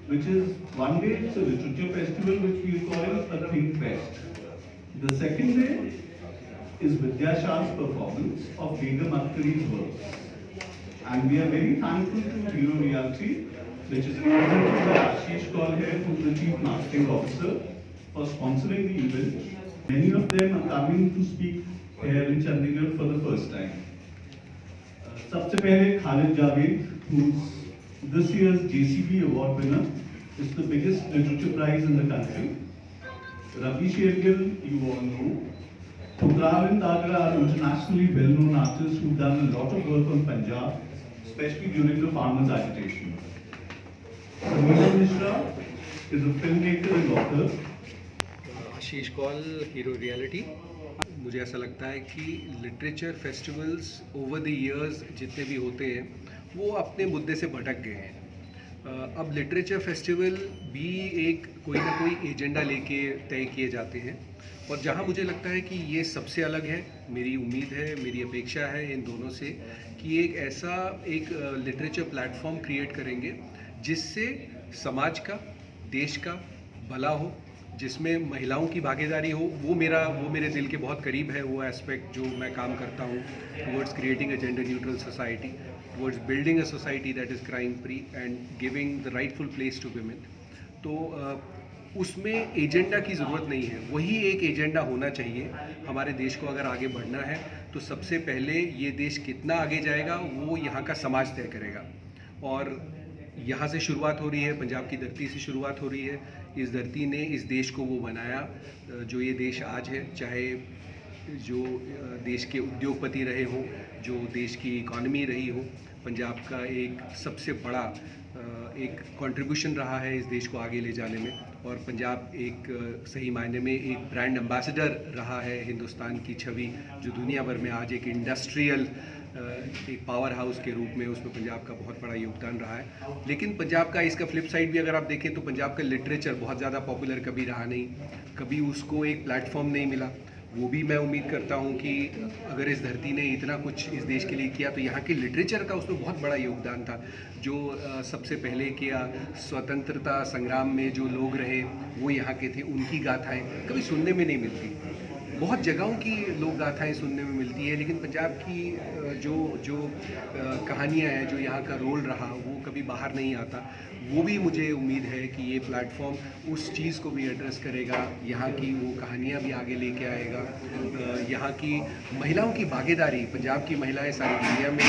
which is one day it's a literature festival which we are calling a Think Fest. The second day is Vidya Shah's performance of Begum Akhari's works. And we are very thankful to Hero Realty, which is represented by Ashish Kaul here, who is the Chief Marketing Officer, for sponsoring the event. Many of them are coming to speak here in Chandigarh for the first time. सबसे पहले Khalid Javed, who's this year's JCB award winner. It's the biggest literature prize in the country. Ravi Shergill, you all know. Putravin Dagra are internationally well-known artists who've done a lot of work on Punjab, especially during the farmers' agitation. Samira Mishra is a filmmaker and author. Ashish Kaul, hero reality. मुझे ऐसा लगता है कि literature festivals over the years जितने भी होते हैं वो अपने मुद्दे से भटक गए हैं। अब लिटरेचर फेस्टिवल भी एक कोई ना कोई एजेंडा लेके तय किए जाते हैं, और जहां मुझे लगता है कि ये सबसे अलग है, मेरी उम्मीद है, मेरी अपेक्षा है इन दोनों से कि एक ऐसा एक लिटरेचर प्लेटफॉर्म क्रिएट करेंगे जिससे समाज का, देश का भला हो, जिसमें महिलाओं की भागीदारी हो। वो मेरे दिल के बहुत करीब है, वो एस्पेक्ट जो मैं काम करता हूँ towards creating a gender neutral society, towards building a society that is crime free and giving the rightful place to women. तो उसमें एजेंडा की ज़रूरत नहीं है, वही एक एजेंडा होना चाहिए। हमारे देश को अगर आगे बढ़ना है तो सबसे पहले ये देश कितना आगे जाएगा वो यहाँ का समाज तय करेगा, और यहाँ से शुरुआत हो रही है, पंजाब की धरती से शुरुआत हो रही है। इस धरती ने इस देश को वो बनाया जो ये देश आज है, चाहे जो देश के उद्योगपति रहे हों, जो देश की इकॉनमी रही हो। पंजाब का एक सबसे बड़ा एक कंट्रीब्यूशन रहा है इस देश को आगे ले जाने में, और पंजाब एक सही मायने में एक ब्रांड एम्बेसडर रहा है हिंदुस्तान की छवि, जो दुनिया भर में आज एक इंडस्ट्रियल एक पावर हाउस के रूप में उसमें पंजाब का बहुत बड़ा योगदान रहा है। लेकिन पंजाब का इसका फ्लिप साइड भी अगर आप देखें तो पंजाब का लिटरेचर बहुत ज़्यादा पॉपुलर कभी रहा नहीं, कभी उसको एक प्लेटफॉर्म नहीं मिला। वो भी मैं उम्मीद करता हूँ कि अगर इस धरती ने इतना कुछ इस देश के लिए किया तो यहाँ के लिटरेचर का उसमें बहुत बड़ा योगदान था। जो सबसे पहले किया स्वतंत्रता संग्राम में जो लोग रहे वो यहाँ के थे, उनकी गाथाएँ कभी सुनने में नहीं मिलती। बहुत जगहों की लोक गाथाएँ सुनने में मिलती है, लेकिन पंजाब की जो कहानियाँ हैं, जो यहाँ का रोल रहा, वो कभी बाहर नहीं आता। वो भी मुझे उम्मीद है कि ये प्लेटफॉर्म उस चीज़ को भी एड्रेस करेगा, यहाँ की वो कहानियाँ भी आगे लेके आएगा। यहाँ की महिलाओं की भागीदारी, पंजाब की महिलाएं सारी दुनिया में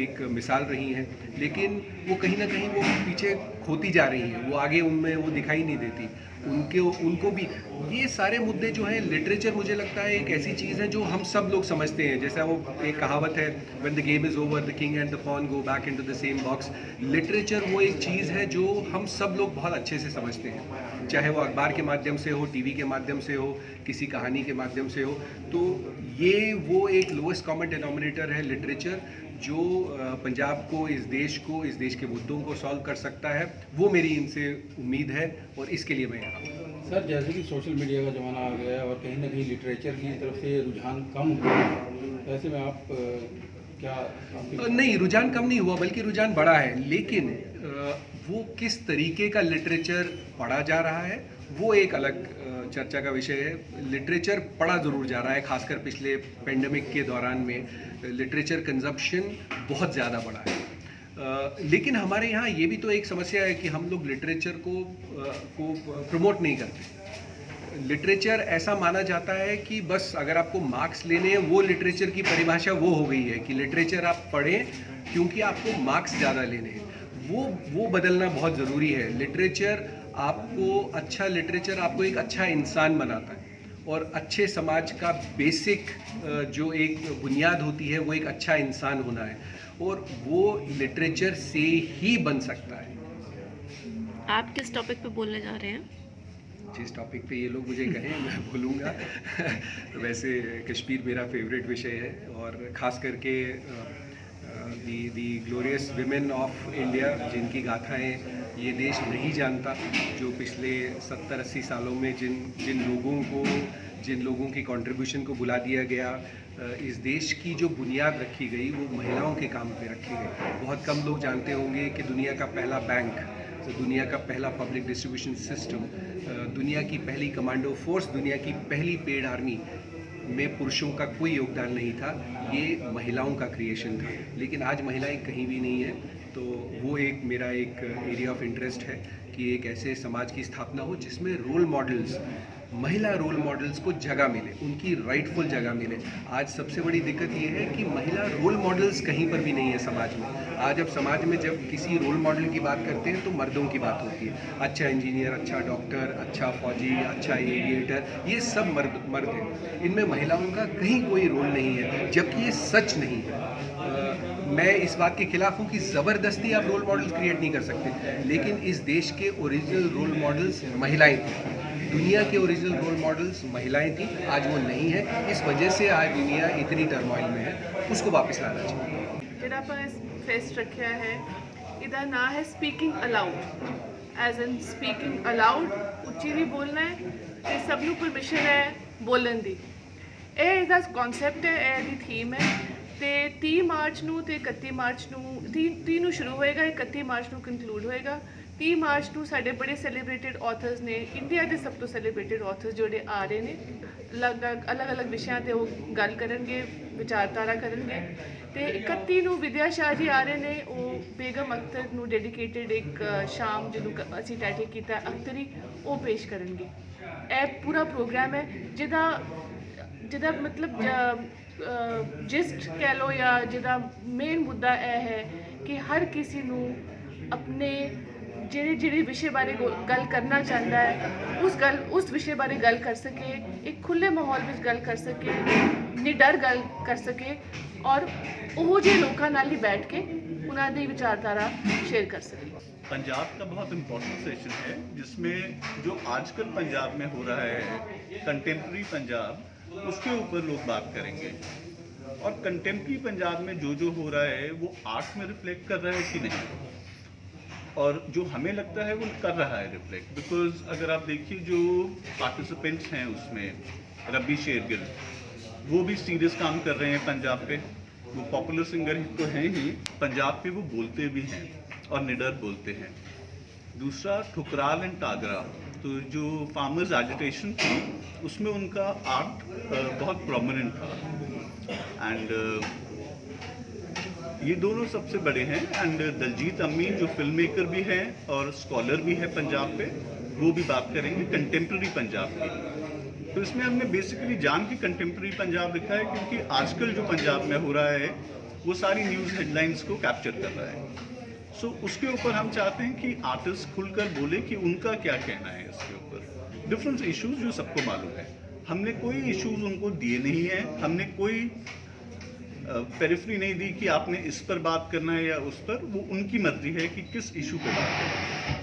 एक मिसाल रही हैं, लेकिन वो कहीं ना कहीं वो पीछे खोती जा रही हैं, वो आगे उनमें वो दिखाई नहीं देती। उनको भी ये सारे मुद्दे जो हैं, लिटरेचर मुझे लगता है एक ऐसी चीज़ है जो हम सब लोग समझते हैं। जैसा वो एक कहावत है, when the game is over the king and the pawn go back into the same box. Literature वो एक चीज़ है जो हम सब लोग बहुत अच्छे से समझते हैं, चाहे वो अखबार के माध्यम से हो, टीवी के माध्यम से हो, किसी कहानी के माध्यम से हो। तो ये वो एक लोएस्ट कॉमन डिनोमिनेटर है लिटरेचर, जो पंजाब को, इस देश के मुद्दों को सॉल्व कर सकता है। वो मेरी इनसे उम्मीद है और इसके लिए मैं यहाँ हूँ। सर, जैसे कि सोशल मीडिया का ज़माना आ गया है और कहीं ना कहीं लिटरेचर की तरफ से रुझान कम हुआ है, ऐसे में आप नहीं, रुझान कम नहीं हुआ बल्कि रुझान बढ़ा है, लेकिन वो किस तरीके का लिटरेचर पढ़ा जा रहा है वो एक अलग चर्चा का विषय है। लिटरेचर पढ़ा ज़रूर जा रहा है, खासकर पिछले पेंडेमिक के दौरान में लिटरेचर कंजप्शन बहुत ज़्यादा बढ़ा है। लेकिन हमारे यहाँ ये भी तो एक समस्या है कि हम लोग लिटरेचर को प्रमोट नहीं करते। लिटरेचर ऐसा माना जाता है कि बस अगर आपको मार्क्स लेने हैं, वो लिटरेचर की परिभाषा वो हो गई है कि लिटरेचर आप पढ़ें क्योंकि आपको मार्क्स ज़्यादा लेने हैं। वो बदलना बहुत ज़रूरी है। अच्छा लिटरेचर आपको एक अच्छा इंसान बनाता है, और अच्छे समाज का बेसिक जो एक बुनियाद होती है वो एक अच्छा इंसान होना है, और वो लिटरेचर से ही बन सकता है। आप किस टॉपिक पे बोलने जा रहे हैं? जिस टॉपिक पे ये लोग मुझे कहें मैं बोलूँगा। वैसे कश्मीर मेरा फेवरेट विषय है, और ख़ास करके दी ग्लोरियस विमेन ऑफ इंडिया, जिनकी गाथाएं ये देश नहीं जानता, जो पिछले 70-80 सालों में जिन लोगों की कंट्रीब्यूशन को बुला दिया गया, इस देश की जो बुनियाद रखी गई वो महिलाओं के काम पे रखी गई। बहुत कम लोग जानते होंगे कि दुनिया का पहला बैंक दुनिया का पहला पब्लिक डिस्ट्रीब्यूशन सिस्टम, दुनिया की पहली कमांडो फोर्स, दुनिया की पहली पेड आर्मी में पुरुषों का कोई योगदान नहीं था, ये महिलाओं का क्रिएशन था। लेकिन आज महिलाएं कहीं भी नहीं है, तो वो एक मेरा एक एरिया ऑफ इंटरेस्ट है कि एक ऐसे समाज की स्थापना हो जिसमें रोल मॉडल्स, महिला रोल मॉडल्स को जगह मिले, उनकी राइटफुल जगह मिले। आज सबसे बड़ी दिक्कत ये है कि महिला रोल मॉडल्स कहीं पर भी नहीं है समाज में। आज अब समाज में जब किसी रोल मॉडल की बात करते हैं तो मर्दों की बात होती है, अच्छा इंजीनियर, अच्छा डॉक्टर, अच्छा फौजी, अच्छा एविएटर, ये सब मर्द हैं। इनमें महिलाओं का कहीं कोई रोल नहीं है, जबकि ये सच नहीं है। मैं इस बात के खिलाफ हूँ कि ज़बरदस्ती आप रोल मॉडल्स क्रिएट नहीं कर सकते, लेकिन इस देश के ओरिजिनल रोल मॉडल्स महिलाएं थी। दुनिया के ओरिजिनल रोल मॉडल्स महिलाएं थी, आज वो नहीं है। इस वजह से आज दुनिया इतनी टर्मोइल में है, उसको वापस लाना चाहिए। ਜਿਹੜਾ ਆਪਾਂ ਇਸ ਫੈਸਟ ਰੱਖਿਆ ਹੈ, ਇਹਦਾ ਨਾਂ ਹੈ ਸਪੀਕਿੰਗ ਅਲਾਊਡ, ਐਜ਼ ਇਨ ਸਪੀਕਿੰਗ ਅਲਾਊਡ, ਉੱਚੀ ਵੀ ਬੋਲਣਾ ਹੈ ਤੇ ਸਭ ਨੂੰ ਪਰਮਿਸ਼ਨ ਹੈ ਬੋਲਣ ਦੀ। ਇਹ ਇਹਦਾ ਕਨਸੈਪਟ ਹੈ, ਇਹ ਇਹਦੀ ਥੀਮ ਹੈ। ਤੇ 30 ਮਾਰਚ ਨੂੰ ਤੇ 31 ਮਾਰਚ ਨੂੰ 30 ਨੂੰ ਸ਼ੁਰੂ ਹੋਏਗਾ, 31 ਮਾਰਚ ਨੂੰ ਕੰਕਲੂਡ ਹੋਏਗਾ। 30 ਮਾਰਚ ਨੂੰ ਸਾਡੇ ਬੜੇ ਸੈਲੀਬ੍ਰੇਟਡ ਆਥਰਸ ਨੇ, ਇੰਡੀਆ ਦੇ ਸਭ ਤੋਂ ਸੈਲੀਬ੍ਰੇਟਡ ਆਥਰਸ ਜਿਹੜੇ ਆ ਰਹੇ ਨੇ, ਅਲੱਗ-ਅਲੱਗ ਵਿਸ਼ਿਆਂ ਤੇ ਉਹ ਗੱਲ ਕਰਨਗੇ, ਵਿਚਾਰਧਾਰਾ ਕਰਨਗੇ। ਤੇ 31 ਨੂੰ ਵਿਦਿਆ ਸ਼ਾਹ ਜੀ ਆ ਰਹੇ ਨੇ, ਉਹ ਬੇਗਮ ਅਖਤਰ ਨੂੰ ਡੈਡੀਕੇਟਡ ਇੱਕ ਸ਼ਾਮ ਜਿਹਨੂੰ ਅਸੀਂ ਟਾਈਟਲ ਕੀਤਾ ਅਖਤਰੀ, ਉਹ ਪੇਸ਼ ਕਰਨਗੇ। ਇਹ ਪੂਰਾ ਪ੍ਰੋਗਰਾਮ ਹੈ ਜਿਹਦਾ ਮਤਲਬ ਜਿਸਟ ਕਹਿ ਲਓ ਜਾਂ ਜਿਹਦਾ ਮੇਨ ਮੁੱਦਾ ਇਹ ਹੈ ਕਿ ਹਰ ਕਿਸੇ ਨੂੰ ਆਪਣੇ ਜਿਹੜੇ ਵਿਸ਼ੇ ਬਾਰੇ ਗੱਲ ਕਰਨਾ ਚਾਹੁੰਦਾ ਹੈ ਉਸ ਵਿਸ਼ੇ ਬਾਰੇ ਗੱਲ ਕਰ ਸਕੇ, ਇੱਕ ਖੁੱਲ੍ਹੇ ਮਾਹੌਲ ਵਿੱਚ ਗੱਲ ਕਰ ਸਕੇ, ਨਿਡਰ ਗੱਲ ਕਰ ਸਕੇ ਔਰ ਉਹ ਜਿਹੇ ਲੋਕਾਂ ਨਾਲ ਹੀ ਬੈਠ ਕੇ ਉਹਨਾਂ ਦੀ ਵਿਚਾਰਧਾਰਾ शेयर कर सके। पंजाब का बहुत इम्पोर्टेंट सेशन है जिसमें जो आजकल पंजाब में हो रहा है कंटेम्प्रेरी पंजाब, उसके ऊपर लोग बात करेंगे। और कंटेम्प्रेरी पंजाब में जो हो रहा है वो आर्ट में रिफ्लेक्ट कर रहा है कि नहीं, और जो हमें लगता है वो कर रहा है रिफ्लेक्ट। बिकॉज अगर आप देखिए जो पार्टिसिपेंट्स हैं उसमें, रब्बी शेरगिल, वो भी सीरियस काम कर रहे हैं पंजाब पे। वो पॉपुलर सिंगर तो हैं ही, पंजाब पे वो बोलते भी हैं और निडर बोलते हैं। दूसरा ठुकराल एंड टागरा, तो जो फार्मर्स एजिटेशन थी उसमें उनका आर्ट बहुत प्रोमिनेंट था। एंड ये दोनों सबसे बड़े हैं। एंड दलजीत अमीन जो फिल्म मेकर भी हैं और स्कॉलर भी है पंजाब पे, वो भी बात करेंगे कंटेम्प्रेरी पंजाब की। तो इसमें हमने बेसिकली जान के कंटेम्प्रेरी पंजाब लिखा है क्योंकि आजकल जो पंजाब में हो रहा है वो सारी न्यूज़ हेडलाइंस को कैप्चर कर रहा है। सो उसके ऊपर हम चाहते हैं कि आर्टिस्ट खुलकर बोले कि उनका क्या कहना है इसके ऊपर, डिफरेंट इश्यूज जो सबको मालूम है। हमने कोई इश्यूज उनको दिए नहीं है, हमने कोई पेरिफरी नहीं दी कि आपने इस पर बात करना है या उस पर। वो उनकी मर्जी है कि किस इशू पर बात करना है।